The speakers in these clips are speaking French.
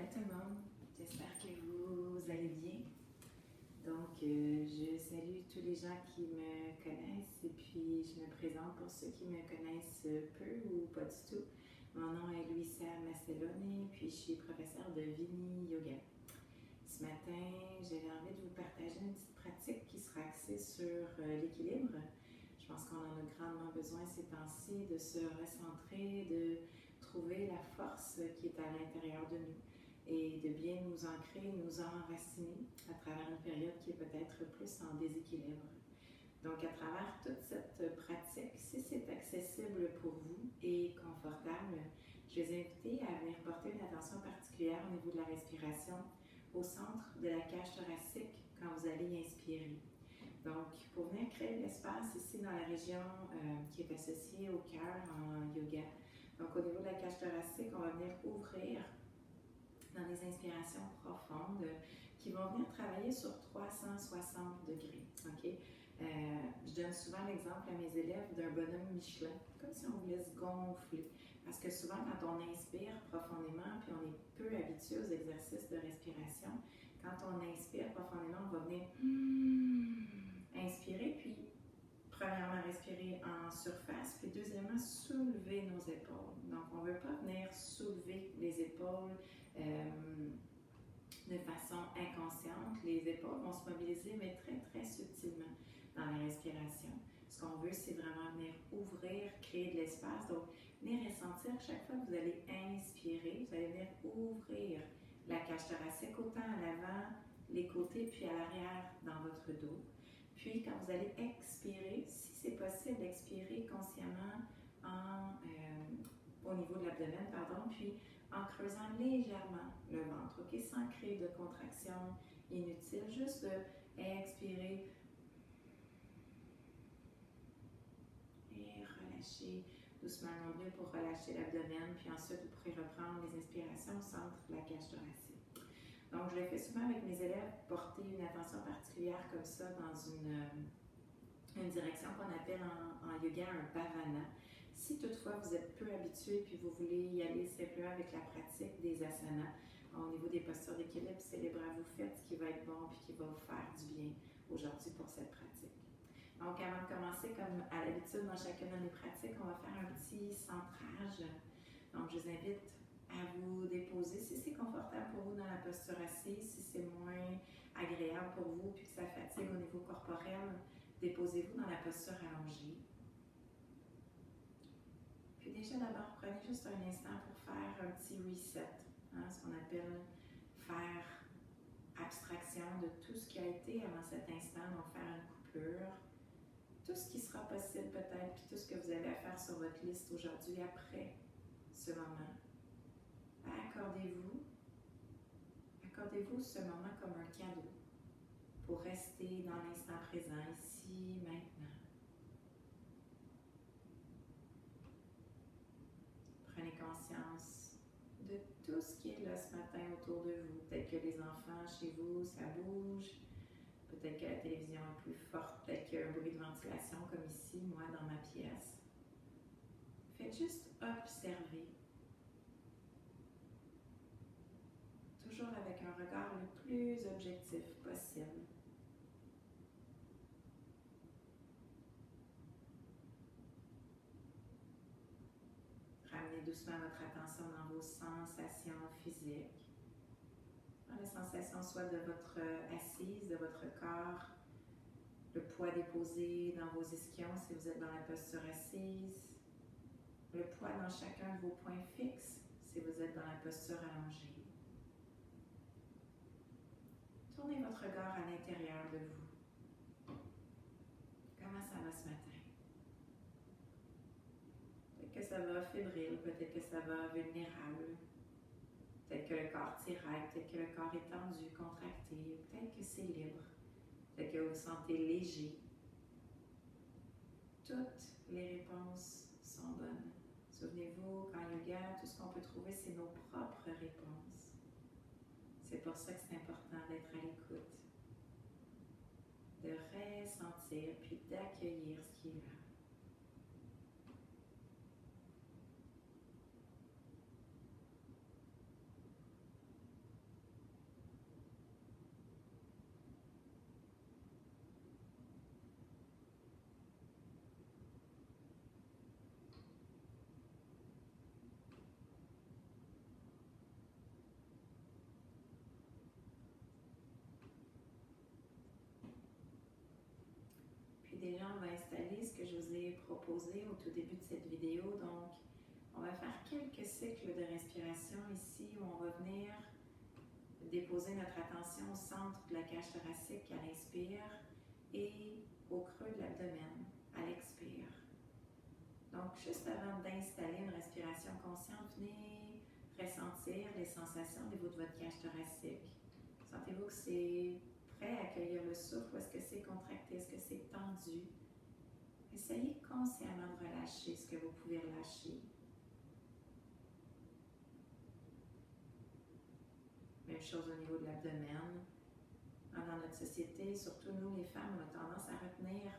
matin tout le monde, j'espère que vous allez bien. Donc, je salue tous les gens qui me connaissent et puis je me présente pour ceux qui me connaissent peu ou pas du tout. Mon nom est Louisa Macellone puis je suis professeure de Vini Yoga. Ce matin, j'avais envie de vous partager une petite pratique qui sera axée sur l'équilibre. Je pense qu'on en a grandement besoin ces temps-ci de se recentrer, de trouver la force qui est à l'intérieur de nous et de bien nous ancrer, nous enraciner à travers une période qui est peut-être plus en déséquilibre. Donc, à travers toute cette pratique, si c'est accessible pour vous et confortable, je vais vous inviter à venir porter une attention particulière au niveau de la respiration au centre de la cage thoracique quand vous allez inspirer. Donc, pour venir créer de l'espace ici dans la région qui est associée au cœur en yoga. Donc, au niveau de la cage thoracique, on va venir ouvrir dans des inspirations profondes qui vont venir travailler sur 360 degrés. Okay? Je donne souvent l'exemple à mes élèves d'un bonhomme Michelin, comme si on voulait se gonfler. Parce que souvent, quand on inspire profondément, puis on est peu habitué aux exercices de respiration, quand on inspire profondément, on va venir inspirer, puis premièrement respirer en surface, puis deuxièmement soulever nos épaules. Donc, on ne veut pas venir soulever les épaules de façon inconsciente. Les épaules vont se mobiliser, mais très, très subtilement dans la respiration. Ce qu'on veut, c'est vraiment venir ouvrir, créer de l'espace. Donc, venir ressentir chaque fois que vous allez inspirer, vous allez venir ouvrir la cage thoracique autant à l'avant, les côtés, puis à l'arrière dans votre dos. Puis, quand vous allez expirer, si c'est possible, expirer consciemment au niveau de l'abdomen, puis en creusant légèrement le ventre, ok, sans créer de contraction inutile, juste expirer et relâcher doucement le nombril pour relâcher l'abdomen, puis ensuite vous pourrez reprendre les inspirations au centre de la cage thoracique. Donc, je le fais souvent avec mes élèves, porter une attention particulière comme ça dans une direction qu'on appelle en yoga un bhavana. Si toutefois vous êtes peu habitué puis vous voulez y aller simplement avec la pratique des asanas, au niveau des postures d'équilibre, c'est les bras, vous faites ce qui va être bon puis qui va vous faire du bien aujourd'hui pour cette pratique. Donc, avant de commencer, comme à l'habitude dans chacune de mes pratiques, on va faire un petit centrage. Donc, je vous invite à vous déposer si c'est confortable pour vous dans la posture assise, si c'est moins agréable pour vous puis que ça fatigue au niveau corporel, déposez-vous dans la posture allongée. Puis déjà d'abord, prenez juste un instant pour faire un petit reset, ce qu'on appelle faire abstraction de tout ce qui a été avant cet instant, donc faire une coupure, tout ce qui sera possible peut-être, puis tout ce que vous avez à faire sur votre liste aujourd'hui après ce moment. Accordez-vous ce moment comme un cadeau pour rester dans l'instant présent, ici, maintenant. Prenez conscience de tout ce qui est là ce matin autour de vous. Peut-être que les enfants chez vous, ça bouge. Peut-être que la télévision est plus forte. Peut-être qu'il y a un bruit de ventilation comme ici, moi, dans ma pièce. Faites juste observer. Toujours avec un regard le plus objectif possible. Ramenez doucement votre attention dans vos sensations physiques. Dans la sensation soit de votre assise, de votre corps, le poids déposé dans vos ischions si vous êtes dans la posture assise, le poids dans chacun de vos points fixes si vous êtes dans la posture allongée. Tournez votre regard à l'intérieur de vous. Comment ça va ce matin? Peut-être que ça va fébrile, peut-être que ça va vulnérable. Peut-être que le corps tiraille, peut-être que le corps est tendu, contracté, peut-être que c'est libre. Peut-être que vous vous sentez léger. Toutes les réponses sont bonnes. Souvenez-vous qu'en yoga, tout ce qu'on peut trouver, c'est nos propres réponses. C'est pour ça que c'est important d'être à l'écoute, de ressentir puis d'accueillir ce qui est là. déjà, on va installer ce que je vous ai proposé au tout début de cette vidéo. Donc, on va faire quelques cycles de respiration ici où on va venir déposer notre attention au centre de la cage thoracique à l'inspire et au creux de l'abdomen à l'expire. Donc, juste avant d'installer une respiration consciente, venez ressentir les sensations au niveau de votre cage thoracique. Sentez-vous que c'est prêt à accueillir le souffle ou est-ce que c'est contracté, est-ce que c'est tendu? Essayez consciemment de relâcher ce que vous pouvez relâcher. Même chose au niveau de l'abdomen. Dans notre société, surtout nous les femmes, on a tendance à retenir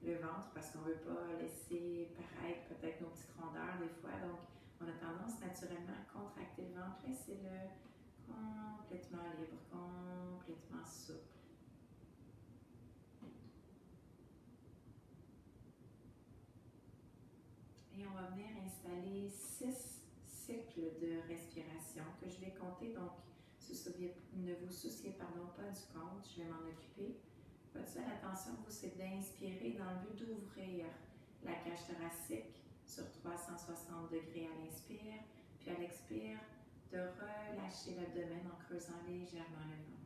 le ventre parce qu'on ne veut pas laisser paraître peut-être nos petites rondeurs des fois. Donc, on a tendance naturellement à contracter le ventre. Laissez-le complètement libre, complètement souple. Et on va venir installer 6 cycles de respiration que je vais compter. Donc, ne vous souciez pas du compte, je vais m'en occuper. Votre seule attention, vous, c'est d'inspirer dans le but d'ouvrir la cage thoracique sur 360 degrés à l'inspire, puis à l'expire, de relâcher l'abdomen en creusant légèrement le ventre.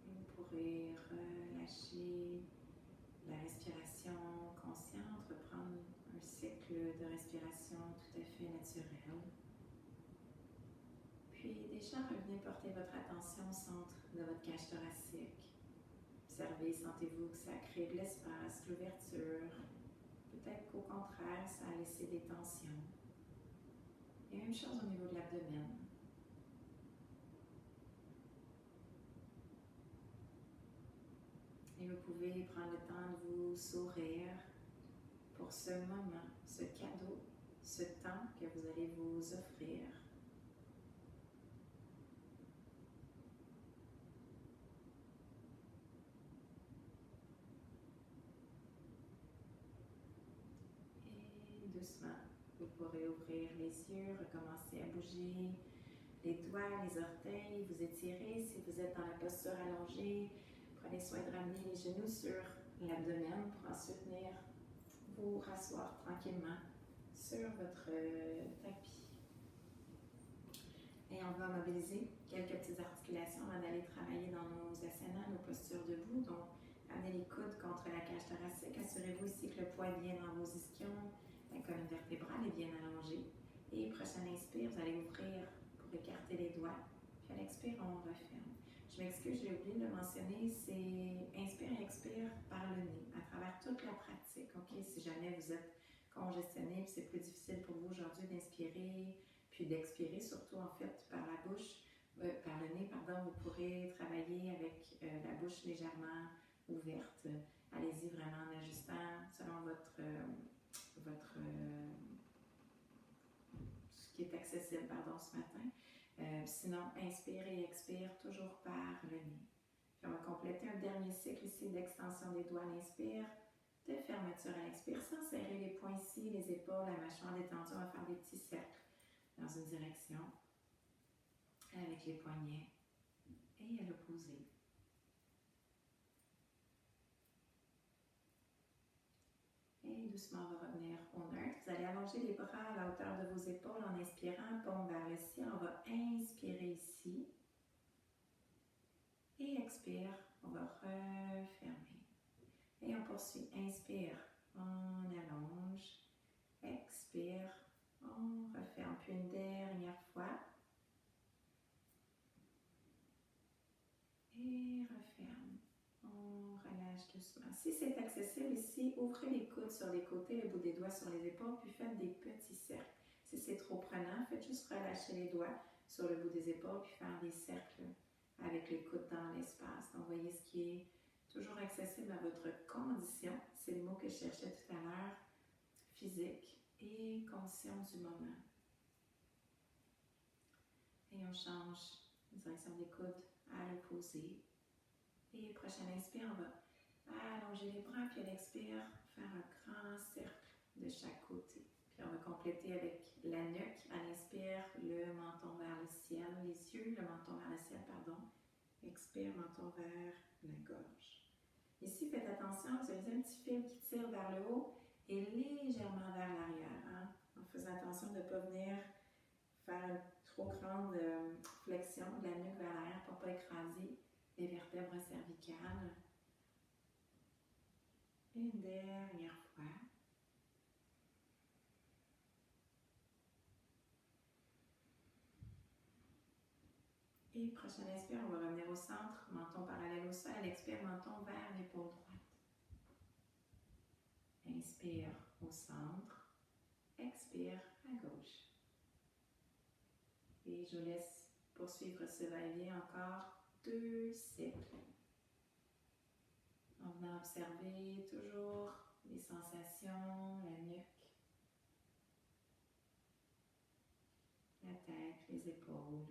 Vous pourrez relâcher la respiration consciente, reprendre un cycle de respiration tout à fait naturel. Puis déjà, revenez porter votre attention au centre de votre cage thoracique. Observez, sentez-vous que ça crée de l'espace, de l'ouverture. Peut-être qu'au contraire, ça a laissé des tensions. Et même chose au niveau de l'abdomen. Et vous pouvez prendre le temps de vous sourire pour ce moment, ce cadeau, ce temps que vous allez vous offrir. Et doucement, vous pourrez ouvrir les yeux, recommencer à bouger les doigts, les orteils, vous étirez. Si vous êtes dans la posture allongée, prenez soin de ramener les genoux sur l'abdomen pour ensuite venir vous rasseoir tranquillement sur votre tapis. Et on va mobiliser quelques petites articulations avant d'aller travailler dans nos asanas, nos postures debout. Donc, amenez les coudes contre la cage thoracique. Assurez-vous ici que le poids est bien dans vos ischions, la colonne vertébrale est bien allongée. Et prochaine inspire, vous allez ouvrir pour écarter les doigts. Puis à l'expire, on referme. Je m'excuse, j'ai oublié de le mentionner, c'est inspire et expire par le nez, à travers toute la pratique. OK? Si jamais vous êtes congestionné, puis c'est plus difficile pour vous aujourd'hui d'inspirer, puis d'expirer, surtout en fait par la bouche, par le nez, pardon, vous pourrez travailler avec la bouche légèrement ouverte. Allez-y vraiment en ajustant selon ce qui est accessible ce matin. Sinon, inspire et expire toujours par le nez. Puis on va compléter un dernier cycle ici d'extension des doigts à l'inspire, de fermeture à l'expire, sans serrer les poings ici, les épaules, la mâchoire détendue. On va faire des petits cercles dans une direction avec les poignets et à l'opposé. Et doucement, on va revenir au neutre. Vous allez allonger les bras à la hauteur de vos épaules en inspirant, paume vers le ciel. On va inspirer ici. Et expire, on va refermer. Et on poursuit. Inspire, on allonge. Expire, on referme. Puis une dernière fois. Et referme. On relâche doucement. Si c'est accessible ici, ouvrez les coudes sur les côtés, le bout des doigts sur les épaules, puis faites des petits cercles. Si c'est trop prenant, faites juste relâcher les doigts sur le bout des épaules, puis faire des cercles avec les coudes dans l'espace. Donc, voyez ce qui est toujours accessible à votre condition. C'est le mot que je cherchais tout à l'heure. Physique et conscience du moment. Et on change la direction des coudes à l'opposé. Et prochaine inspire, on va allonger les bras, puis à l'expire, faire un grand cercle de chaque côté. Puis on va compléter avec la nuque. À l'inspire, le menton vers le ciel, les yeux, le menton vers le ciel, pardon. Expire, menton vers la gorge. Ici, faites attention, vous avez un petit fil qui tire vers le haut et légèrement vers l'arrière. Hein? En faisant attention de ne pas venir faire une trop grande flexion de la nuque vers l'arrière pour ne pas écraser les vertèbres cervicales. Une dernière fois. Et prochaine inspire, on va revenir au centre, menton parallèle au sol. Expire, menton vers l'épaule droite. Inspire au centre. Expire à gauche. Et je vous laisse poursuivre ce va-et-vient encore 2 cycles. En venant observer toujours les sensations, la nuque, la tête, les épaules.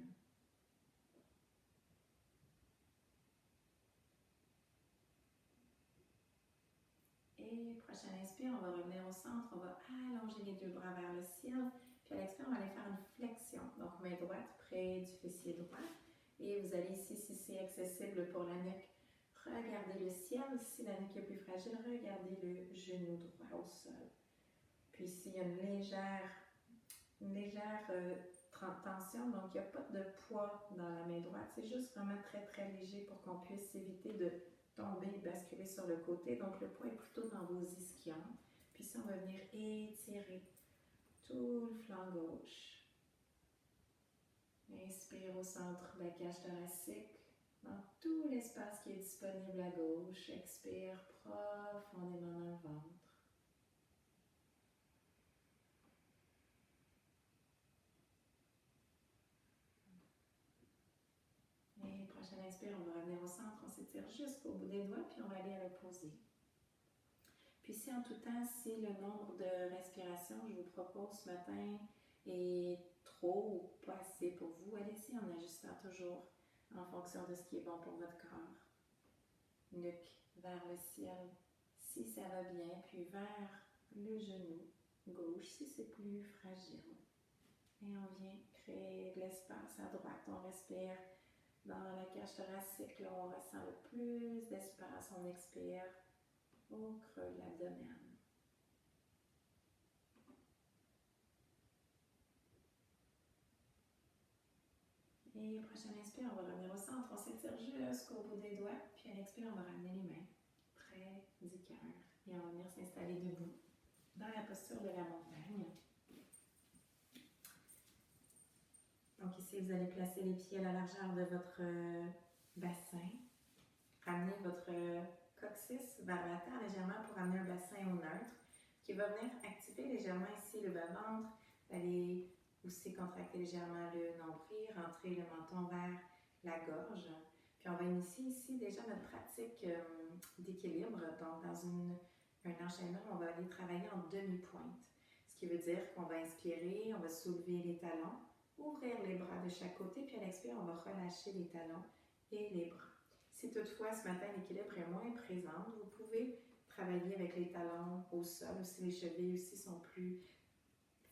Et prochaine inspire, on va revenir au centre, on va allonger les 2 bras vers le ciel. Puis à l'expire, on va aller faire une flexion. Donc main droite près du fessier droit. Et vous allez ici, si c'est accessible pour la nuque, regardez le ciel. Si la nuque est plus fragile, regardez le genou droit au sol. Puis s'il y a une légère tension, donc il n'y a pas de poids dans la main droite. C'est juste vraiment très très léger pour qu'on puisse éviter de tomber et basculer sur le côté. Donc le poids est plutôt dans vos ischions. Puis ici, on va venir étirer tout le flanc gauche. Inspire au centre de la cage thoracique, dans tout l'espace qui est disponible à gauche. Expire profondément dans le ventre. Et prochaine inspire, on va revenir au centre, on s'étire jusqu'au bout des doigts, puis on va aller à l'opposé. Puis si en tout temps, si le nombre de respirations que je vous propose ce matin est trop ou pas assez pour vous, allez-y en ajustant toujours en fonction de ce qui est bon pour votre corps. Nuque vers le ciel, si ça va bien, puis vers le genou gauche, si c'est plus fragile. Et on vient créer de l'espace à droite, on respire dans la cage thoracique, là on ressent le plus d'espace, on expire au creux de l'abdomen. Et prochaine inspire, on va revenir au centre, on s'étire jusqu'au bout des doigts, puis à l'expire, on va ramener les mains près du cœur et on va venir s'installer debout dans la posture de la montagne. Donc ici, vous allez placer les pieds à la largeur de votre bassin. Ramenez votre coccyx vers la terre légèrement pour amener un bassin au neutre qui va venir activer légèrement ici le bas-ventre. Vous allez aussi contracter légèrement le nombril, rentrer le menton vers la gorge. Puis on va initier ici déjà notre pratique d'équilibre. Donc dans un enchaînement, on va aller travailler en demi-pointe. Ce qui veut dire qu'on va inspirer, on va soulever les talons, ouvrir les bras de chaque côté, puis à l'expire, on va relâcher les talons et les bras. Si toutefois ce matin l'équilibre est moins présent, vous pouvez travailler avec les talons au sol, ou si les chevilles aussi sont plus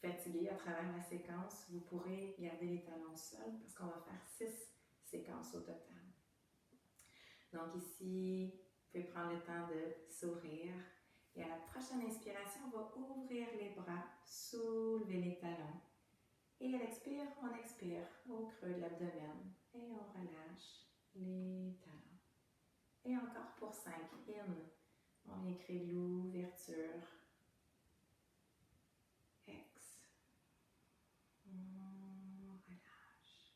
fatigués à travers la séquence, vous pourrez garder les talons au sol parce qu'on va faire 6 séquences au total. Donc ici, vous pouvez prendre le temps de sourire. Et à la prochaine inspiration, on va ouvrir les bras, soulever les talons. Et à l'expire, on expire au creux de l'abdomen. Et on relâche les talons. Et encore pour 5. In. On vient créer l'ouverture. Ex. On relâche.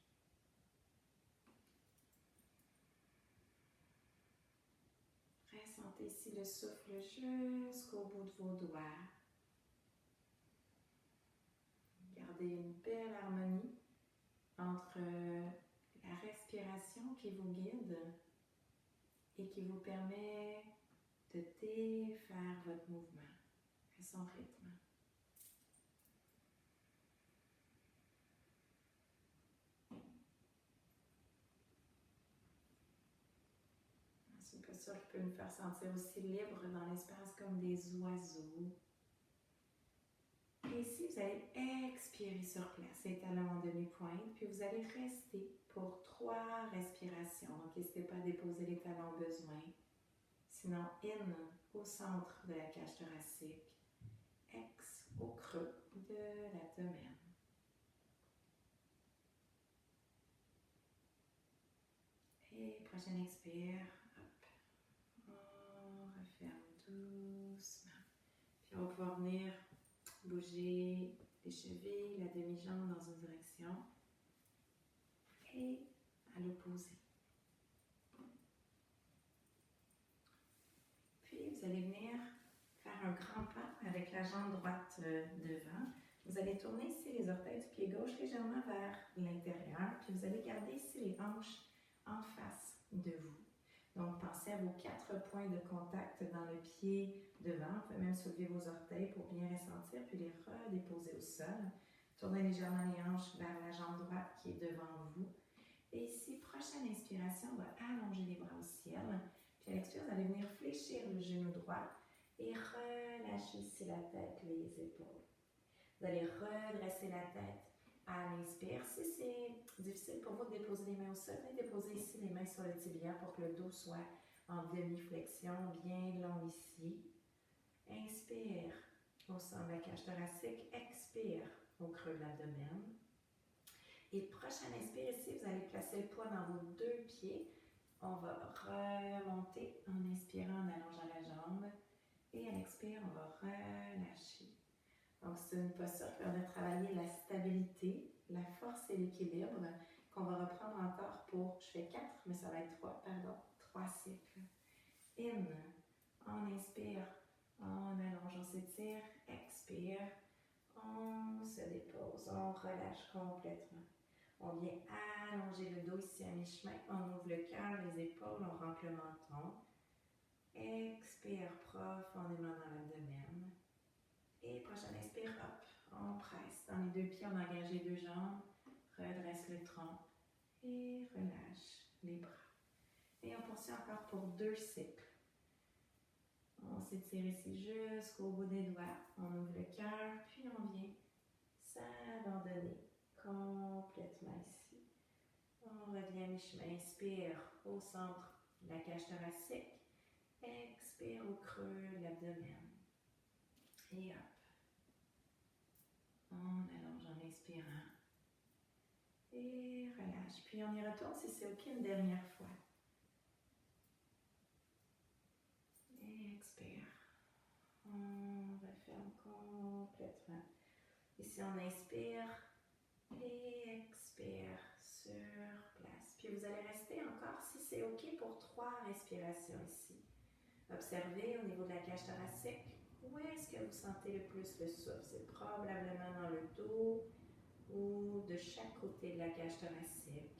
Ressentez ici le souffle jusqu'au bout de vos doigts. Gardez une belle harmonie entre la respiration qui vous guide et qui vous permet de défaire votre mouvement à son rythme. C'est une posture qui peut nous faire sentir aussi libre dans l'espace comme des oiseaux. Et ici, vous allez expirer sur place, les talons en demi-pointe, puis vous allez rester pour 3 respirations. Donc, n'hésitez pas à déposer les talons au besoin. Sinon, in, au centre de la cage thoracique. Ex, au creux de l'abdomen. Et prochaine expire, hop, on referme doucement. Puis on va pouvoir venir bouger les chevilles, la demi-jambe dans une direction et à l'opposé. Puis vous allez venir faire un grand pas avec la jambe droite devant. Vous allez tourner ici les orteils du pied gauche légèrement vers l'intérieur, puis vous allez garder ici les hanches en face de vous. Donc, pensez à vos 4 points de contact dans le pied devant. Vous pouvez même soulever vos orteils pour bien ressentir, puis les redéposer au sol. Tournez légèrement les hanches vers la jambe droite qui est devant vous. Et ici, prochaine inspiration, on va allonger les bras au ciel. Puis à l'expire, vous allez venir fléchir le genou droit et relâcher ici la tête, les épaules. Vous allez redresser la tête à l'inspire. Si c'est difficile pour vous de déposer les mains au sol, déposez ici les mains sur le tibia pour que le dos soit en demi-flexion, bien long ici. Inspire au centre de la cage thoracique. Expire au creux de l'abdomen. Et prochaine inspire ici, vous allez placer le poids dans vos 2 pieds. On va remonter en inspirant, en allongeant la jambe. Et à l'expire, on va relâcher. Donc, c'est une posture qui va travailler la stabilité, la force et l'équilibre qu'on va reprendre encore pour, je fais 4, mais ça va être 3, pardon, 3 cycles. In, on inspire, on allonge, on s'étire, expire, on se dépose, on relâche complètement. On vient allonger le dos ici à mi-chemin, on ouvre le cœur, les épaules, on rentre le menton. Expire profondément dans l'abdomen. Et prochaine inspire, hop, on presse. Dans les 2 pieds, on engage les 2 jambes, redresse le tronc et relâche les bras. Et on poursuit encore pour 2 cycles. On s'étire ici jusqu'au bout des doigts. On ouvre le cœur, puis on vient s'abandonner complètement ici. On revient à mi-chemin. Inspire au centre de la cage thoracique. Expire au creux de l'abdomen. Et hop. On allonge en inspirant. Et relâche. Puis on y retourne si c'est OK une dernière fois. Et expire. On referme complètement. Ici, on inspire et expire sur place. Puis vous allez rester encore, si c'est OK, pour 3 respirations ici. Observez au niveau de la cage thoracique, où est-ce que vous sentez le plus le souffle? C'est probablement dans le dos ou de chaque côté de la cage thoracique.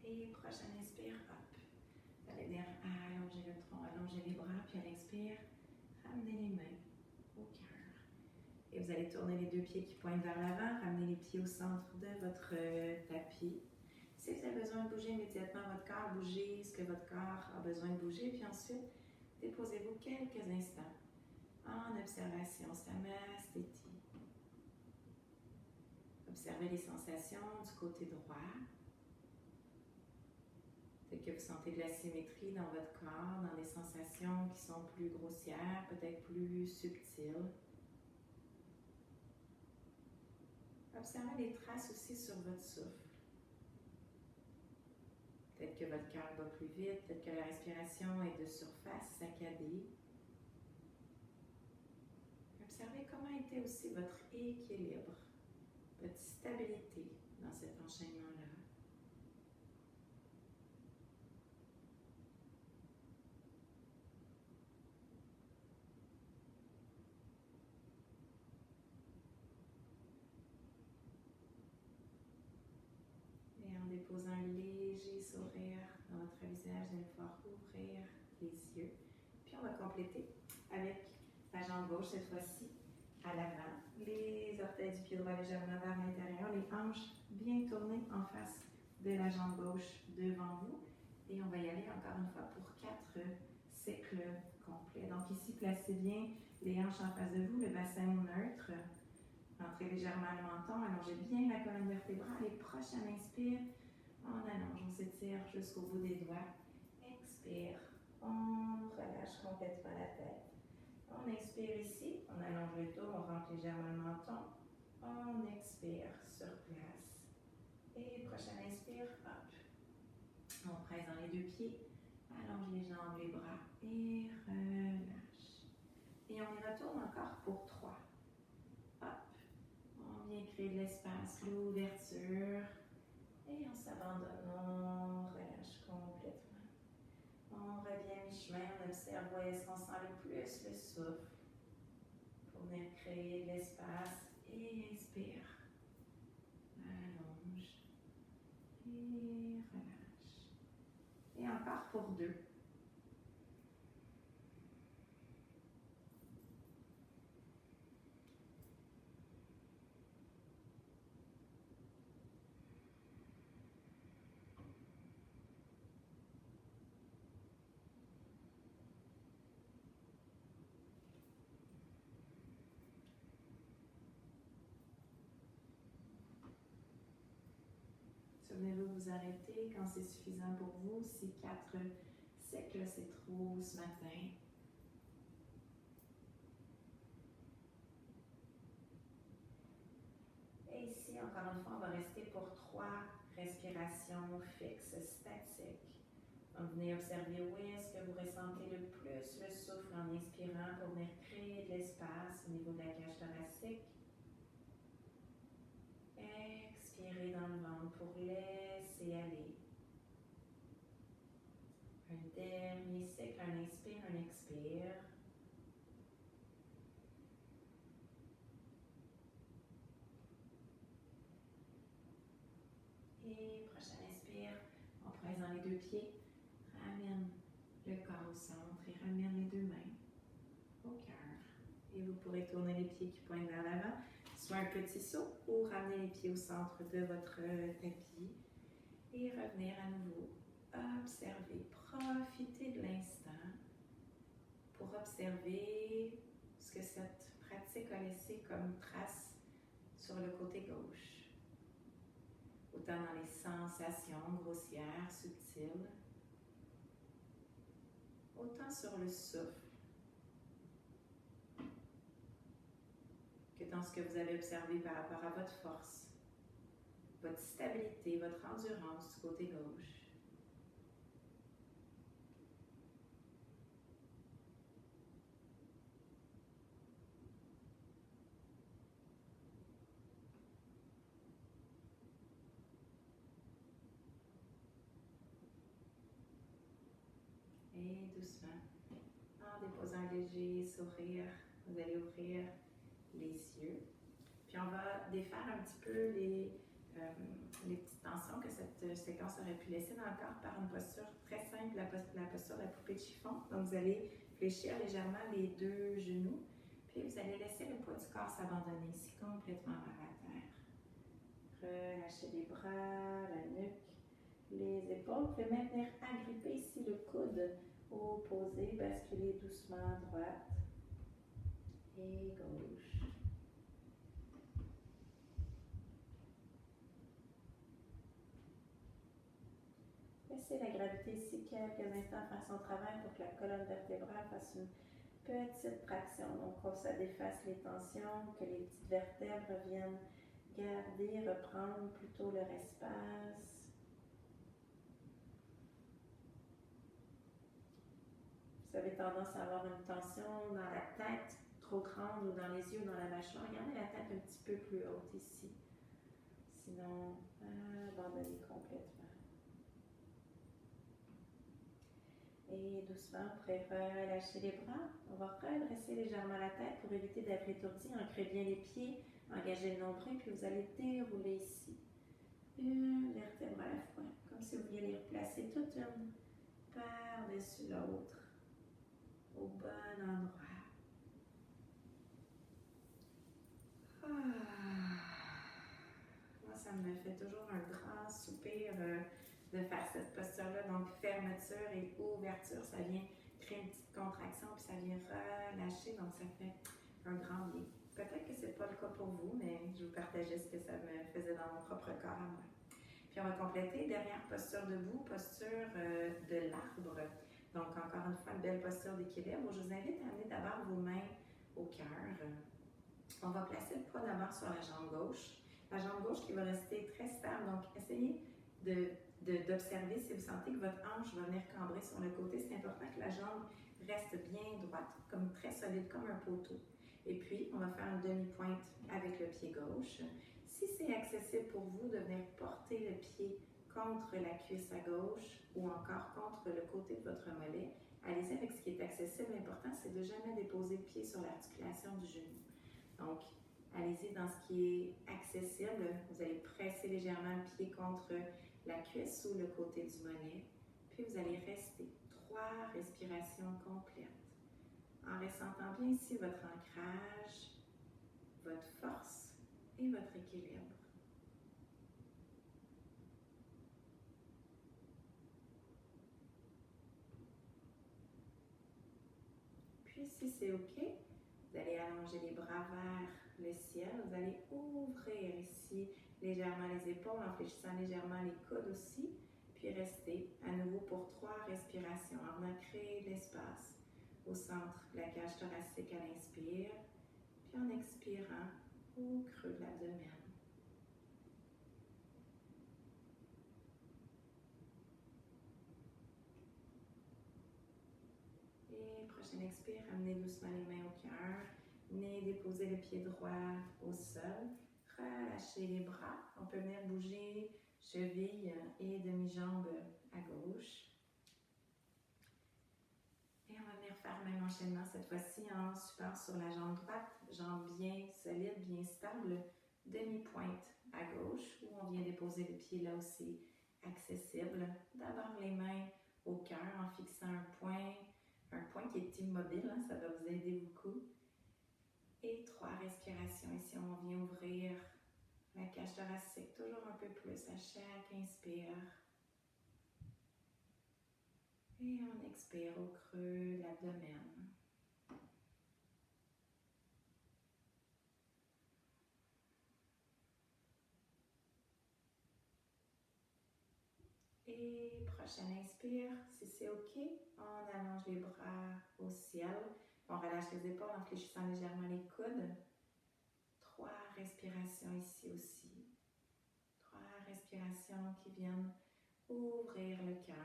Et prochaine inspire, hop. Vous allez venir allonger le tronc, allonger les bras, puis à l'expire, ramenez les mains au cœur. Et vous allez tourner les deux pieds qui pointent vers l'avant, ramener les pieds au centre de votre tapis. Si vous avez besoin de bouger immédiatement votre corps, bougez ce que votre corps a besoin de bouger, puis ensuite, déposez-vous quelques instants en observation samasthiti. Observez les sensations du côté droit. Peut-être que vous sentez de la symétrie dans votre corps, dans des sensations qui sont plus grossières, peut-être plus subtiles. Observez les traces aussi sur votre souffle. Peut-être que votre cœur bat plus vite, peut-être que la respiration est de surface, saccadée. Observez comment était aussi votre équilibre, votre stabilité dans cet enchaînement-là. Et en déposant un léger sourire dans votre visage, vous allez pouvoir ouvrir les yeux. Puis on va compléter avec la jambe gauche cette fois-ci à l'avant. Les orteils du pied droit légèrement vers l'intérieur, les hanches bien tournées en face de la jambe gauche devant vous. Et on va y aller encore une fois pour 4 cycles complets. Donc ici, placez bien les hanches en face de vous, le bassin neutre. Entrez légèrement le menton, allongez bien la colonne vertébrale et prochaine inspire, on allonge, on s'étire jusqu'au bout des doigts. Expire, on relâche complètement la tête. On inspire ici, on allonge le dos, on rentre légèrement le menton. On expire sur place. Et prochaine inspire, hop. On presse dans les deux pieds, allonge les jambes, les bras et relâche. Et on y retourne encore pour 3. Hop. On vient créer de l'espace, l'ouverture. Et on s'abandonne, on relâche complètement. On revient à mi-chemin, on observe où est-ce qu'on sent le plus le souffle. Pour venir créer de l'espace et inspire. Allonge et relâche. Et encore pour 2. Souvenez-vous de vous arrêter quand c'est suffisant pour vous. Si 4 cycles, c'est trop ce matin. Et ici, encore une fois, on va rester pour 3 respirations fixes, statiques. Donc, venez observer où est-ce que vous ressentez le plus le souffle en inspirant pour venir créer de l'espace au niveau de la cage thoracique. Expirez dans le ventre pour laisser aller. Un dernier cycle, un inspire, un expire. Et prochain inspire, on presse dans les deux pieds, ramène le corps au centre et ramène les deux mains au cœur. Et vous pourrez tourner les pieds qui pointent vers l'avant, soit un petit saut ou ramener les pieds au centre de votre tapis et revenir à nouveau. Observer, profiter de l'instant pour observer ce que cette pratique a laissé comme trace sur le côté gauche. Autant dans les sensations grossières, subtiles, autant sur le souffle que dans ce que vous avez observé par rapport à votre force, votre stabilité, votre endurance du côté gauche. Et doucement, en déposant un léger sourire, vous allez ouvrir les yeux. Puis on va défaire un petit peu les petites tensions que cette séquence aurait pu laisser dans le corps par une posture très simple, la posture de la poupée de chiffon. Donc vous allez fléchir légèrement les 2 genoux, Puis vous allez laisser le poids du corps s'abandonner ici complètement vers la terre. Relâchez les bras, la nuque, les épaules. Vous pouvez même venir agripper ici le coude opposé, basculer doucement à droite et gauche. Laissez la gravité ici quelques instants faire son travail pour que la colonne vertébrale fasse une petite traction. Donc, ça défasse les tensions, que les petites vertèbres viennent garder, reprendre plutôt leur espace. Vous avez tendance à avoir une tension dans la tête trop grande ou dans les yeux ou dans la mâchoire. Gardez la tête un petit peu plus haute ici. Sinon, abandonnez complètement. Et doucement, vous pourrez relâcher les bras. On va redresser légèrement la tête pour éviter d'être étourdi. Ancrez bien les pieds, engagez le nombril, puis vous allez dérouler ici. Une vertèbre à la fois, comme si vous vouliez les replacer toute une par-dessus l'autre, au bon endroit. Moi, ça me fait toujours un grand soupir de faire cette posture-là. Donc, fermeture et ouverture, ça vient créer une petite contraction, puis ça vient relâcher, donc ça fait un grand bien. Peut-être que ce n'est pas le cas pour vous, mais je vous partageais ce que ça me faisait dans mon propre corps à moi. Puis on va compléter, dernière posture debout, posture de l'arbre. Donc encore une fois, une belle posture d'équilibre. Je vous invite à amener d'abord vos mains au cœur. On va placer le poids d'abord sur la jambe gauche. La jambe gauche qui va rester très stable. Donc essayez d'observer si vous sentez que votre hanche va venir cambrer sur le côté. C'est important que la jambe reste bien droite, comme très solide, comme un poteau. Et puis, on va faire une demi-pointe avec le pied gauche. Si c'est accessible pour vous de venir porter le pied contre la cuisse à gauche ou encore contre le côté de votre mollet, allez-y avec ce qui est accessible. L'important, c'est de ne jamais déposer le pied sur l'articulation du genou. Donc, allez-y dans ce qui est accessible. Vous allez presser légèrement le pied contre la cuisse ou le côté du mollet. Puis, vous allez rester 3 respirations complètes. En ressentant bien ici votre ancrage, votre force et votre équilibre. Puis si c'est OK, vous allez allonger les bras vers le ciel. Vous allez ouvrir ici légèrement les épaules en fléchissant légèrement les coudes aussi. Puis restez à nouveau pour 3 respirations en venant créer de l'espace au centre de la cage thoracique à l'inspire. Puis en expirant au creux de l'abdomen. Et prochaine expire, amenez doucement les mains au cœur. Venez déposer le pied droit au sol. Relâchez les bras. On peut venir bouger cheville et demi-jambe à gauche. Et on va venir faire le même enchaînement cette fois-ci en support sur la jambe droite. Jambe bien solide, bien stable. Demi-pointe à gauche où on vient déposer le pied là aussi accessible. D'abord les mains au cœur en fixant un point qui est immobile, hein, ça va vous aider beaucoup. Et 3 respirations ici, on vient ouvrir la cage thoracique toujours un peu plus à chaque inspire. Et on expire au creux de l'abdomen. Et prochaine inspire, si c'est OK, on allonge les bras au ciel. On relâche les épaules en fléchissant légèrement les coudes. 3 respirations ici aussi. 3 respirations qui viennent ouvrir le cœur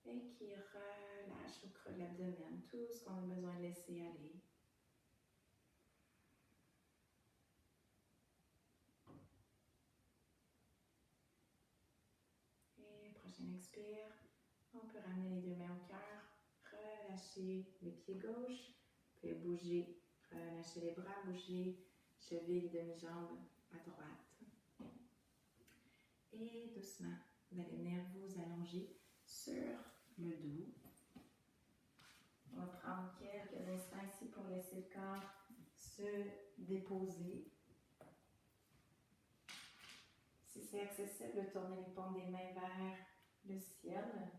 et qui relâchent au creux de l'abdomen tout ce qu'on a besoin de laisser aller. Et prochaine expire, on peut ramener les 2 mains au cœur, relâcher les pieds gauche, puis bouger, relâcher les bras, bouger cheville, demi-jambe à droite. Et doucement, vous allez venir vous allonger sur le dos. On va prendre quelques instants ici pour laisser le corps se déposer. Si c'est accessible, tournez les paumes des mains vers le ciel.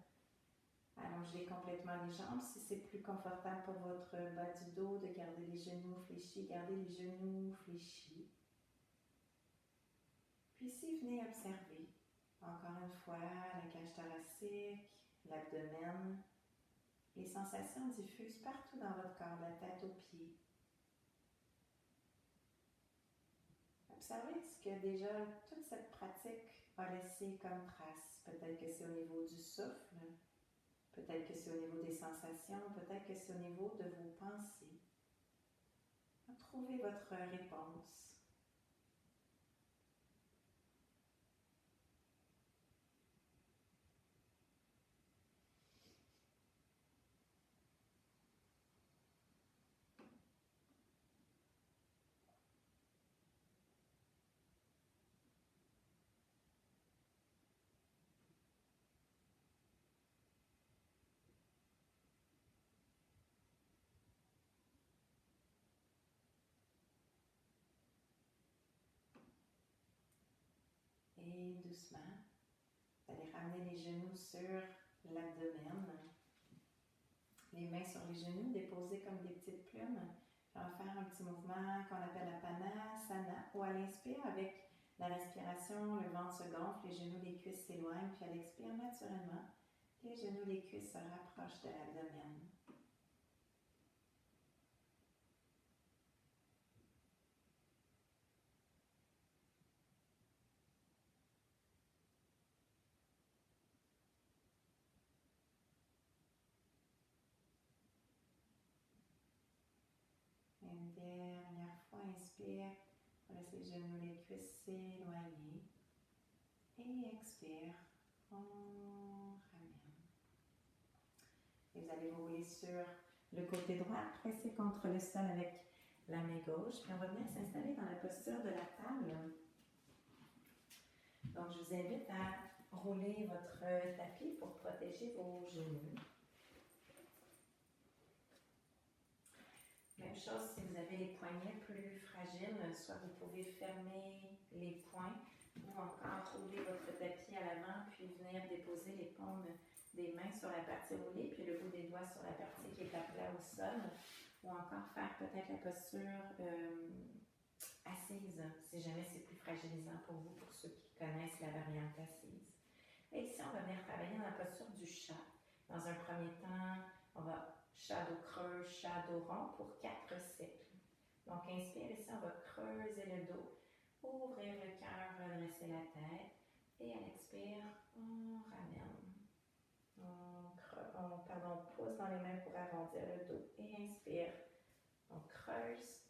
Allongez complètement les jambes. Si c'est plus confortable pour votre bas du dos, de garder les genoux fléchis, gardez les genoux fléchis. Puis ici, venez observer, encore une fois, la cage thoracique, l'abdomen, les sensations diffuses partout dans votre corps, de la tête aux pieds. Observez ce que déjà toute cette pratique a laissé comme trace. Peut-être que c'est au niveau du souffle, peut-être que c'est au niveau des sensations, peut-être que c'est au niveau de vos pensées. Trouvez votre réponse. Et doucement, vous allez ramener les genoux sur l'abdomen. Les mains sur les genoux, déposées comme des petites plumes. On va faire un petit mouvement qu'on appelle Apanasana, où à l'inspire, avec la respiration, le ventre se gonfle, les genoux, les cuisses s'éloignent, puis à l'expire, naturellement, les genoux, les cuisses se rapprochent de l'abdomen. Une dernière fois, inspire, on laisse les genoux, les cuisses s'éloigner. Et expire, on ramène. Et vous allez vous rouler sur le côté droit, pressé contre le sol avec la main gauche. Puis on va venir s'installer dans la posture de la table. Donc, je vous invite à rouler votre tapis pour protéger vos genoux. Même chose si vous avez les poignets plus fragiles, soit vous pouvez fermer les poings ou encore rouler votre tapis à l'avant puis venir déposer les paumes des mains sur la partie roulée puis le bout des doigts sur la partie qui est à plat au sol, ou encore faire peut-être la posture assise si jamais c'est plus fragilisant pour vous, pour ceux qui connaissent la variante assise. Et ici, on va venir travailler dans la posture du chat. Dans un premier temps, on va chat dos creux, chat dos rond pour 4 cycles. Donc, inspire ici, on va creuser le dos, ouvrir le cœur, redresser la tête. Et à l'expire, on ramène. On pousse dans les mains pour arrondir le dos. Et inspire, on creuse.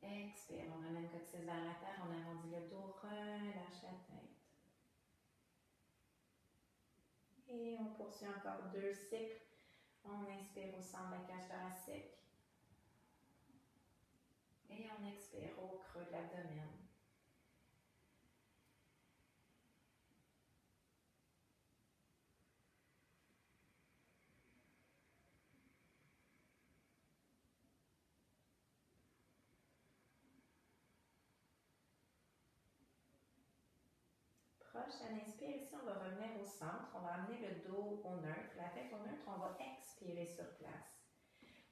Expire, on ramène coccyx vers la terre, on arrondit le dos, relâche la tête. Et on poursuit encore 2 cycles. On inspire au centre de la cage thoracique. Et on expire au creux de l'abdomen. Prochaine inspire, ici on va revenir au centre, on va amener le dos au neutre, la tête au neutre, on va expirer sur place.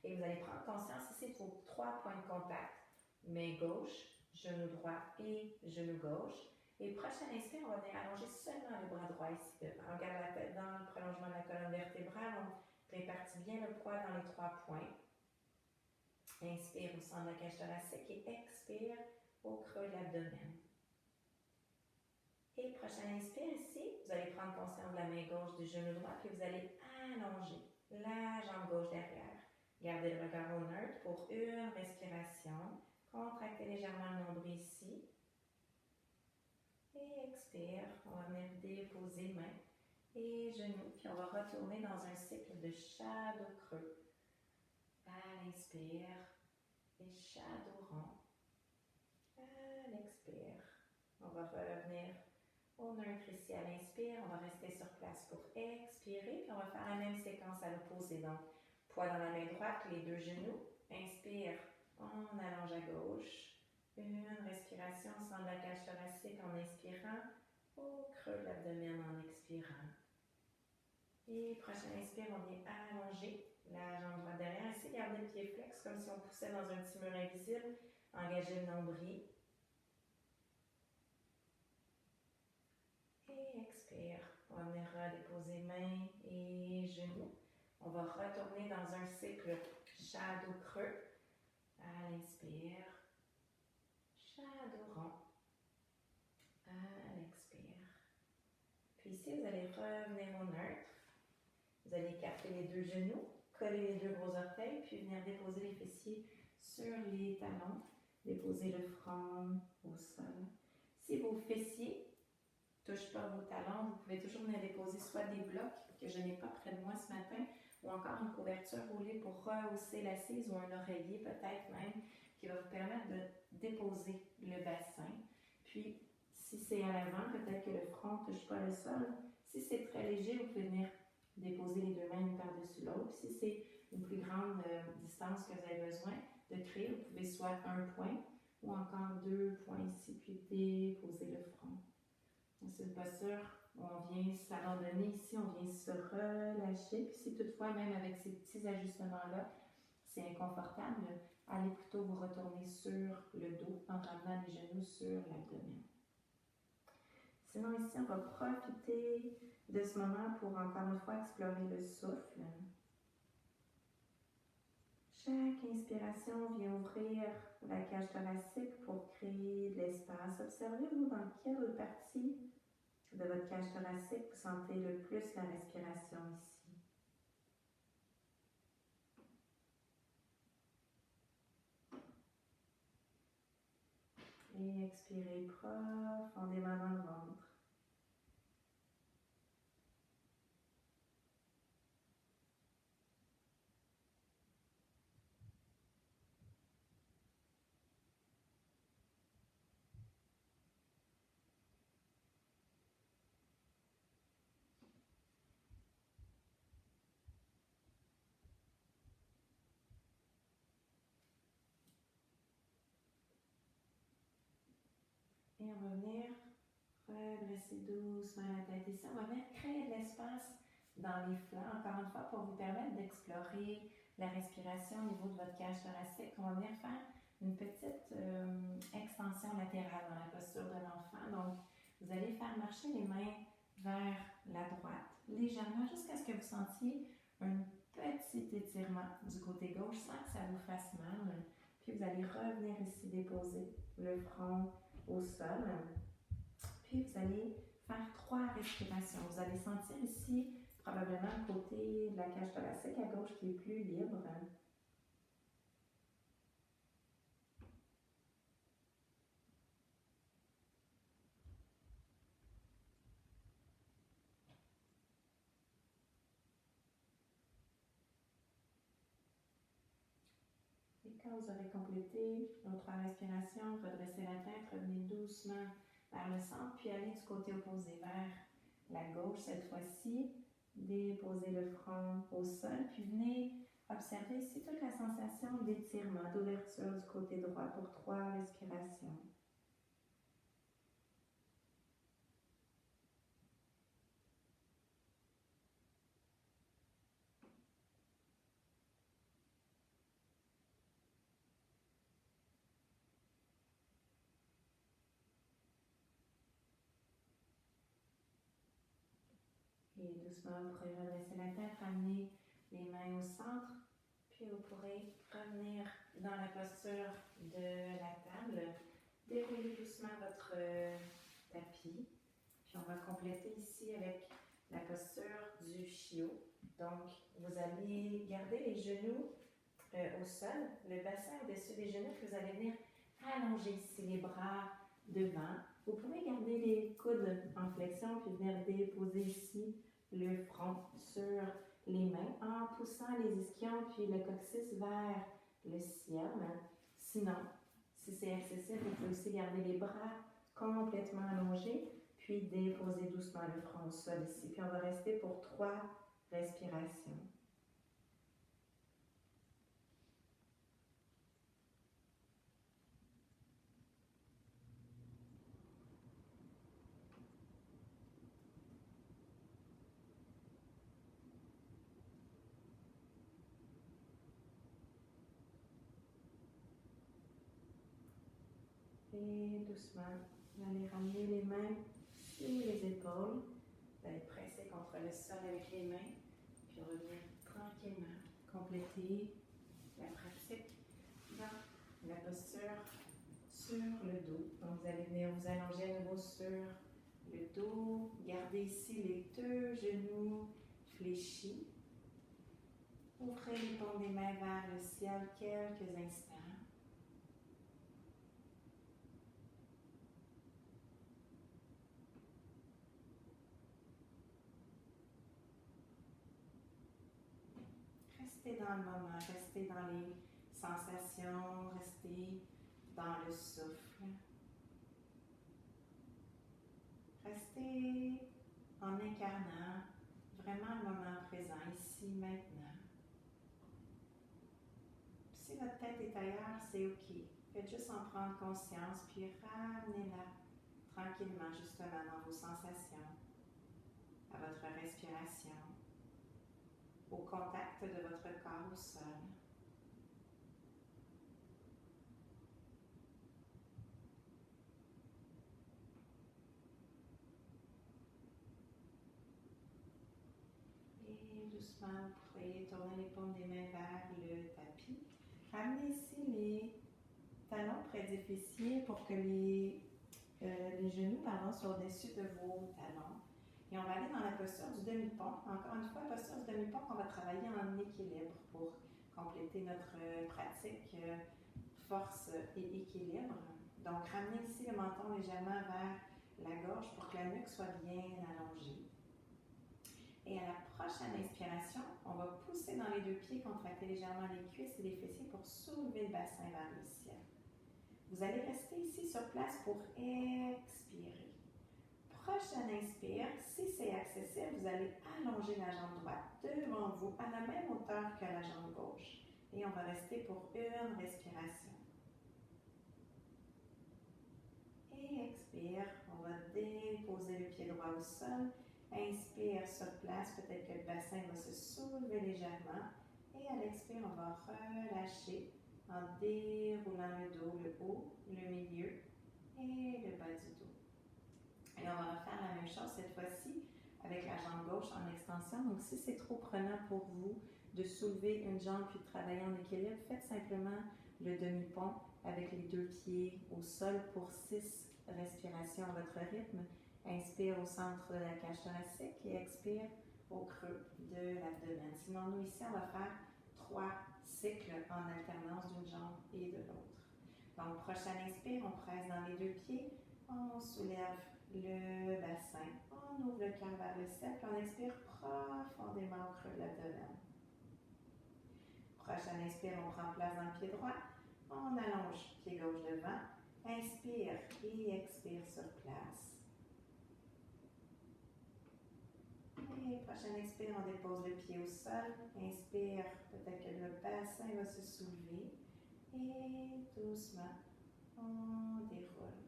Et vous allez prendre conscience ici de vos 3 points de contact, main gauche, genou droit et genou gauche. Et prochaine inspire, on va venir allonger seulement le bras droit ici devant. On garde la tête dans le prolongement de la colonne vertébrale, on répartit bien le poids dans les 3 points. Inspire au centre de la cage thoracique et expire au creux de l'abdomen. Et prochaine inspire ici, vous allez prendre conscience de la main gauche du genou droit, puis vous allez allonger la jambe gauche derrière. Gardez le regard au neutre pour une respiration. Contractez légèrement le nombril ici. Et expire, on va venir déposer main et genoux, puis on va retourner dans un cycle de chat dos creux. À l'inspire et chat dos rond. À l'expire, on va revenir Au neutre ici à l'inspire, on va rester sur place pour expirer, puis on va faire la même séquence à l'opposé. Donc, poids dans la main droite, les deux genoux. Inspire, on allonge à gauche. Une respiration sans la cage thoracique en inspirant, au creux de l'abdomen en expirant. Et prochaine inspire, on vient allonger la jambe droite derrière. Essayez de garder le pied flex comme si on poussait dans un petit mur invisible. Engagez le nombril. Et expire. On va venir redéposer mains et genoux. On va retourner dans un cycle shadow creux. À l'inspire. Shadow rond. À l'expire. Puis ici, vous allez revenir au neutre. Vous allez écarter les deux genoux, coller les deux gros orteils, puis venir déposer les fessiers sur les talons. Déposer le front au sol. Si vos fessiers ne touchent pas vos talons, vous pouvez toujours venir déposer soit des blocs que je n'ai pas près de moi ce matin, ou encore une couverture roulée pour rehausser l'assise ou un oreiller peut-être même, qui va vous permettre de déposer le bassin. Puis, si c'est à l'avant, peut-être que le front ne touche pas le sol. Si c'est très léger, vous pouvez venir déposer les deux mains une par-dessus l'autre. Si c'est une plus grande distance que vous avez besoin de créer, vous pouvez soit un point ou encore 2 points ici, puis déposer le front. C'est une posture où on vient s'abandonner ici, on vient se relâcher. Puis si toutefois, même avec ces petits ajustements-là, c'est inconfortable, allez plutôt vous retourner sur le dos en ramenant les genoux sur l'abdomen. Sinon, ici, on va profiter de ce moment pour encore une fois explorer le souffle. Chaque inspiration vient ouvrir la cage thoracique pour créer de l'espace. Observez-vous dans quelle partie de votre cage thoracique vous sentez le plus la respiration ici. Et expirez profondément dans le ventre. Et on va venir redresser doucement la tête ici. On va venir créer de l'espace dans les flancs, encore une fois, pour vous permettre d'explorer la respiration au niveau de votre cage thoracique. On va venir faire une petite extension latérale dans la posture de l'enfant. Donc, vous allez faire marcher les mains vers la droite, légèrement, jusqu'à ce que vous sentiez un petit étirement du côté gauche sans que ça vous fasse mal. Puis vous allez revenir ici déposer le front au sol. Puis vous allez faire 3 respirations. Vous allez sentir ici probablement le côté de la cage thoracique à gauche qui est plus libre. Et quand vous aurez complété vos 3 respirations, redressez la tête, revenez doucement vers le centre, puis allez du côté opposé, vers la gauche cette fois-ci. Déposez le front au sol, puis venez observer ici toute la sensation d'étirement, d'ouverture du côté droit pour 3 respirations. Et doucement, vous pourrez redresser la tête, ramener les mains au centre, puis vous pourrez revenir dans la posture de la table. Déroulez doucement votre tapis. Puis on va compléter ici avec la posture du chiot. Donc, vous allez garder les genoux au sol, le bassin au-dessus des genoux, puis vous allez venir allonger ici les bras devant. Vous pouvez garder les coudes en flexion, puis venir déposer ici le front sur les mains en poussant les ischions puis le coccyx vers le ciel. Sinon, si c'est accessible, vous pouvez aussi garder les bras complètement allongés, puis Puis déposez doucement le front au sol ici. Puis on va rester pour 3 respirations. Et doucement, vous allez ramener les mains sur les épaules. Vous allez presser contre le sol avec les mains, puis revenir tranquillement, compléter la pratique dans la posture sur le dos. Donc vous allez venir vous allonger à nouveau sur le dos, gardez ici les 2 genoux fléchis. Ouvrez les paumes des mains vers le ciel quelques instants. Restez dans le moment, restez dans les sensations, restez dans le souffle. Restez en incarnant vraiment le moment présent, ici, maintenant. Si votre tête est ailleurs, c'est OK. Faites juste en prendre conscience, puis ramenez-la tranquillement, justement, dans vos sensations, à votre respiration, au contact de votre corps au sol. Et doucement, vous pouvez tourner les paumes des mains vers le tapis. Ramenez ici les talons près des fessiers pour que les genoux soient au-dessus de vos talons. Et on va aller dans la posture du demi-pont. Encore une fois, posture du demi-pont, on va travailler en équilibre pour compléter notre pratique force et équilibre. Donc, ramenez ici le menton légèrement vers la gorge pour que la nuque soit bien allongée. Et à la prochaine inspiration, on va pousser dans les 2 pieds, contracter légèrement les cuisses et les fessiers pour soulever le bassin vers le ciel. Vous allez rester ici sur place pour expirer. Prochaine inspire, si c'est accessible, vous allez allonger la jambe droite devant vous à la même hauteur que la jambe gauche. Et on va rester pour une respiration. Et expire, on va déposer le pied droit au sol. Inspire sur place, peut-être que le bassin va se soulever légèrement. Et à l'expire, on va relâcher en déroulant le dos, le haut, le milieu et le bas du dos. Et on va refaire la même chose cette fois-ci avec la jambe gauche en extension. Donc si c'est trop prenant pour vous de soulever une jambe puis de travailler en équilibre, faites simplement le demi-pont avec les 2 pieds au sol pour 6 respirations à votre rythme. Inspire au centre de la cage thoracique et expire au creux de l'abdomen. Sinon, nous ici, on va faire 3 cycles en alternance d'une jambe et de l'autre. Donc, prochaine inspire, on presse dans les 2 pieds, on soulève le bassin, on ouvre le cœur vers le ciel, puis on expire profondément au creux de l'abdomen. Prochaine inspire, on prend place dans le pied droit, on allonge pied gauche devant, inspire et expire sur place. Et prochaine expire, on dépose le pied au sol. Inspire, peut-être que le bassin va se soulever. Et doucement, on déroule.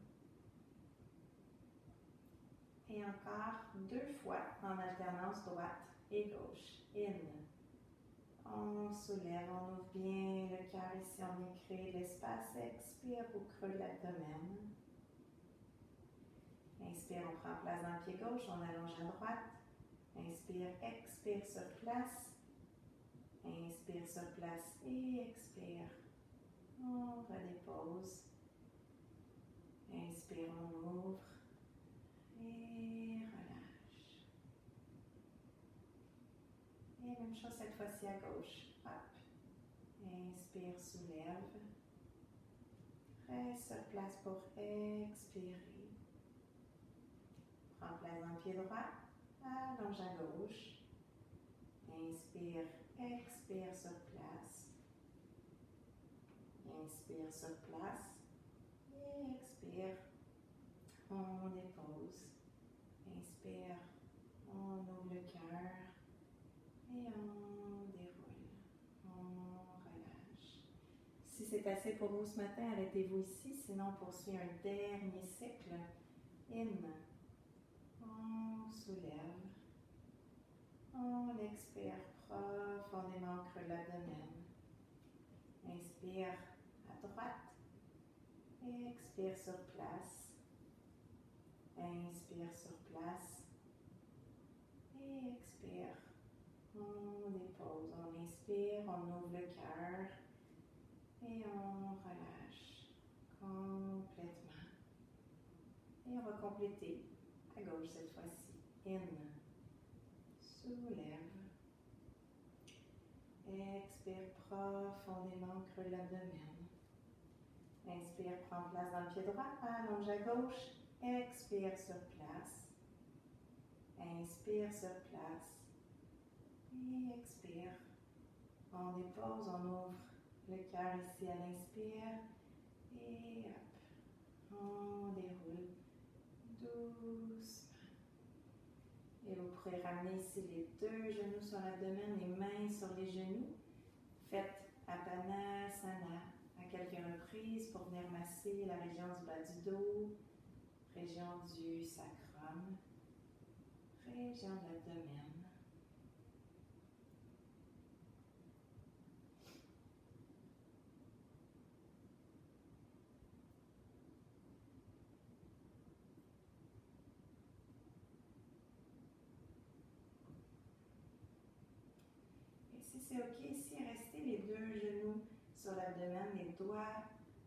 Et encore 2 fois en alternance droite et gauche. In. On soulève, on ouvre bien le cœur ici, on vient créer de l'espace. Expire au creux de l'abdomen. Inspire, on prend place dans le pied gauche, on allonge à droite. Inspire, expire sur place. Inspire sur place et expire. On redépose. Inspire, on ouvre. Et relâche. Et même chose cette fois-ci à gauche. Hop. Inspire, soulève. Reste sur place pour expirer. Prends place dans le pied droit. Allonge à gauche. Inspire, expire sur place. Inspire sur place. Et expire. On dépose. expire, on ouvre le cœur et on déroule, on relâche. Si c'est assez pour vous ce matin, arrêtez-vous ici, sinon on poursuit un dernier cycle. In, on soulève, on expire profondément, creux l'abdomen. Inspire à droite, expire sur place. Inspire sur place et expire. On dépose, on inspire, on ouvre le cœur et on relâche complètement. Et on va compléter à gauche cette fois-ci. In, soulève. Expire profondément, creux l'abdomen. Inspire, prends place dans le pied droit, allonge à gauche. Expire sur place. Inspire sur place. Et expire. On dépose, on ouvre le cœur ici à l'inspire. Et hop, on déroule doucement. Et vous pourrez ramener ici les deux genoux sur l'abdomen, les mains sur les genoux. Faites Apanasana à quelques reprises pour venir masser la région du bas du dos, région du sacrum, région de l'abdomen. Et si c'est OK, ici, restez les deux genoux sur l'abdomen, les doigts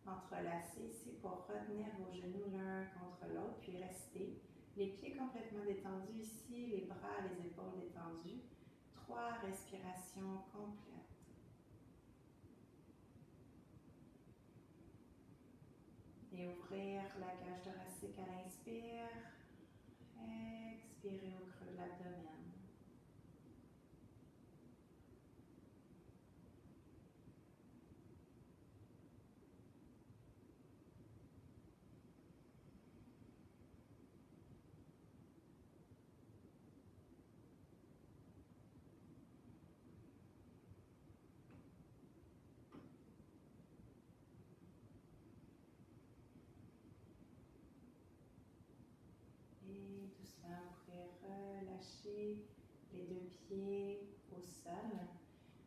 entrelacés ici pour retenir vos genoux l'un contre l'autre, puis restez. Les pieds complètement détendus ici, les bras, les épaules détendues. 3 respirations complètes. Et ouvrir la cage thoracique à l'inspire. Expirez au creux de l'abdomen. Et doucement, vous pouvez relâcher les deux pieds au sol.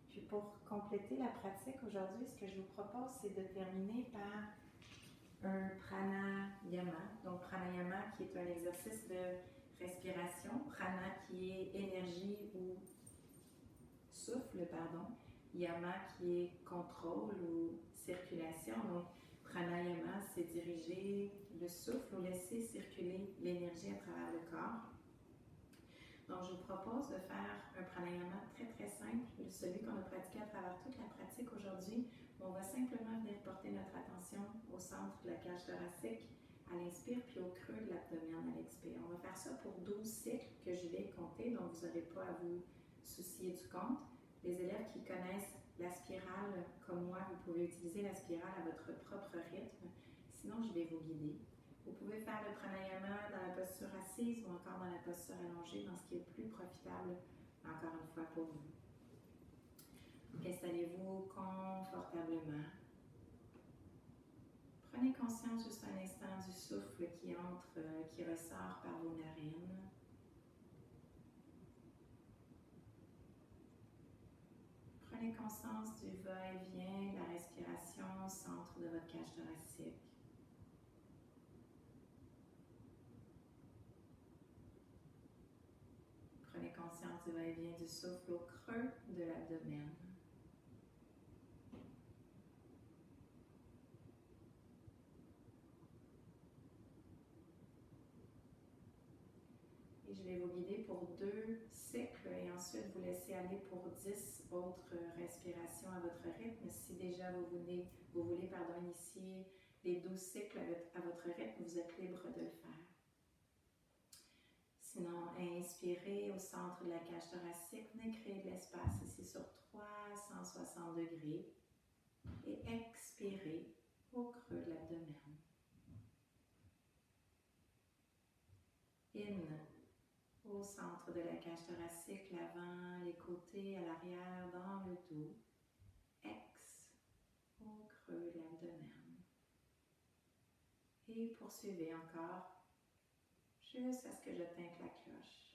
Puis pour compléter la pratique aujourd'hui, ce que je vous propose, c'est de terminer par un pranayama. Donc pranayama qui est un exercice de respiration. Prana qui est énergie ou souffle, pardon. Yama qui est contrôle ou circulation. Donc pranayama, c'est diriger le souffle ou laisser circuler l'énergie à travers le corps. Donc, je vous propose de faire un pranayama très très simple, celui qu'on a pratiqué à travers toute la pratique aujourd'hui. On va simplement venir porter notre attention au centre de la cage thoracique à l'inspire, puis au creux de l'abdomen à l'expire. On va faire ça pour 12 cycles que je vais compter, donc vous n'aurez pas à vous soucier du compte. Les élèves qui connaissent la spirale comme moi, vous pouvez utiliser la spirale à votre propre rythme. Sinon, je vais vous guider. Vous pouvez faire le pranayama dans la posture assise ou encore dans la posture allongée, dans ce qui est le plus profitable, encore une fois, pour vous. Installez-vous confortablement. Prenez conscience juste un instant du souffle qui entre, qui ressort par vos narines. Prenez conscience du va-et-vient, de la respiration au centre de votre cage thoracique. Prenez conscience du va-et-vient du souffle au creux de l'abdomen. Et je vais vous guider pour 2 cycles et ensuite vous laisser aller pour 10 autres respirations à votre rythme. Si déjà vous voulez initier les 12 cycles à votre rythme, vous êtes libre de le faire. Sinon, inspirez au centre de la cage thoracique, venez créer de l'espace ici sur 360 degrés et expirez au creux de l'abdomen. In, au centre de la cage thoracique, l'avant, les côtés, à l'arrière, dans le dos. Ex, au creux de l'abdomen. Et poursuivez encore jusqu'à ce que je tinte la cloche.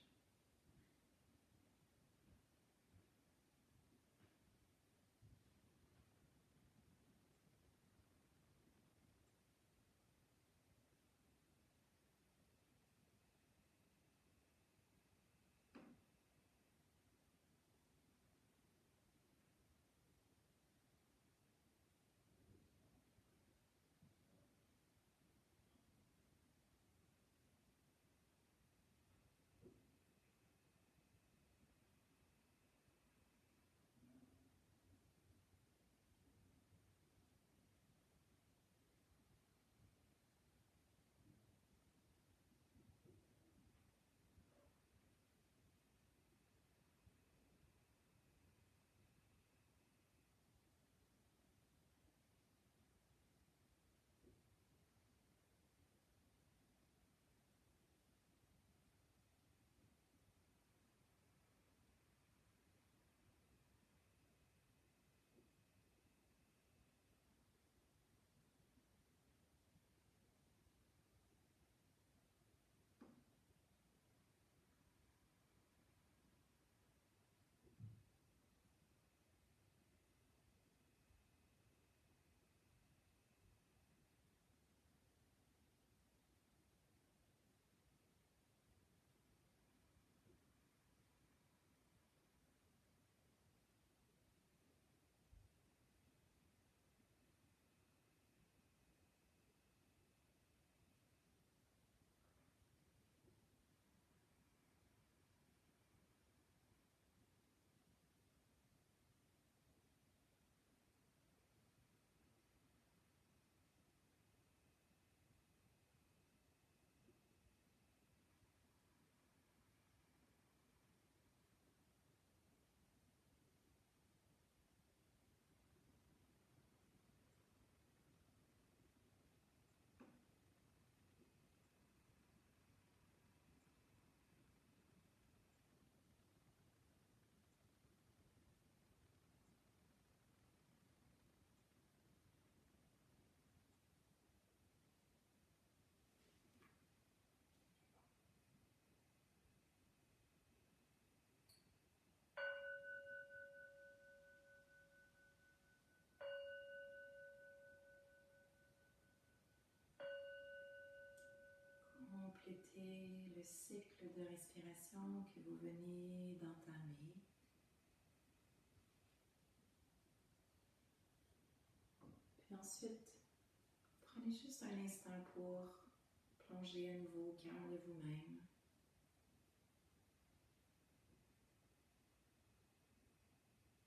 Complétez le cycle de respiration que vous venez d'entamer. Puis ensuite, prenez juste un instant pour plonger à nouveau au cœur de vous-même.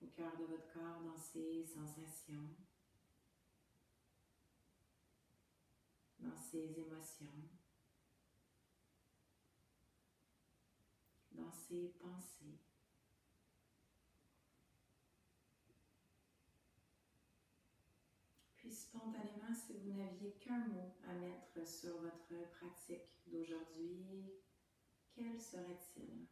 Au cœur de votre corps, dans ses sensations, dans ses émotions, dans ses pensées. Puis spontanément, si vous n'aviez qu'un mot à mettre sur votre pratique d'aujourd'hui, quel serait-il?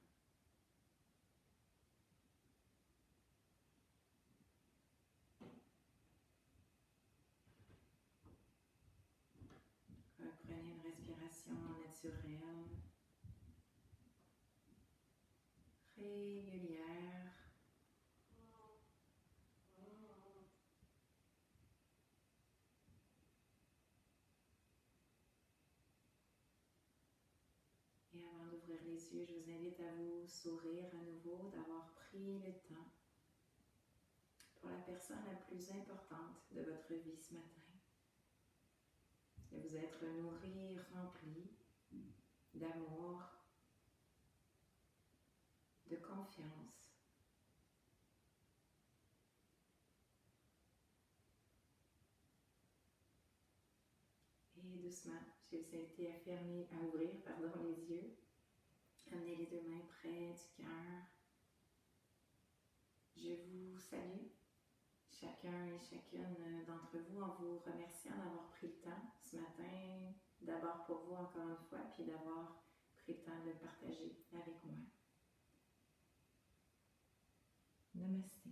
Reprenez une respiration naturelle, régulière. Et avant d'ouvrir les yeux, je vous invite à vous sourire à nouveau, d'avoir pris le temps pour la personne la plus importante de votre vie ce matin. De vous être nourri, rempli d'amour, de confiance. Et doucement, je vous invite à ouvrir les yeux. Amenez les deux mains près du cœur. Je vous salue, chacun et chacune d'entre vous, en vous remerciant d'avoir pris le temps ce matin, d'abord pour vous encore une fois, puis d'avoir pris le temps de le partager avec moi. Namasté.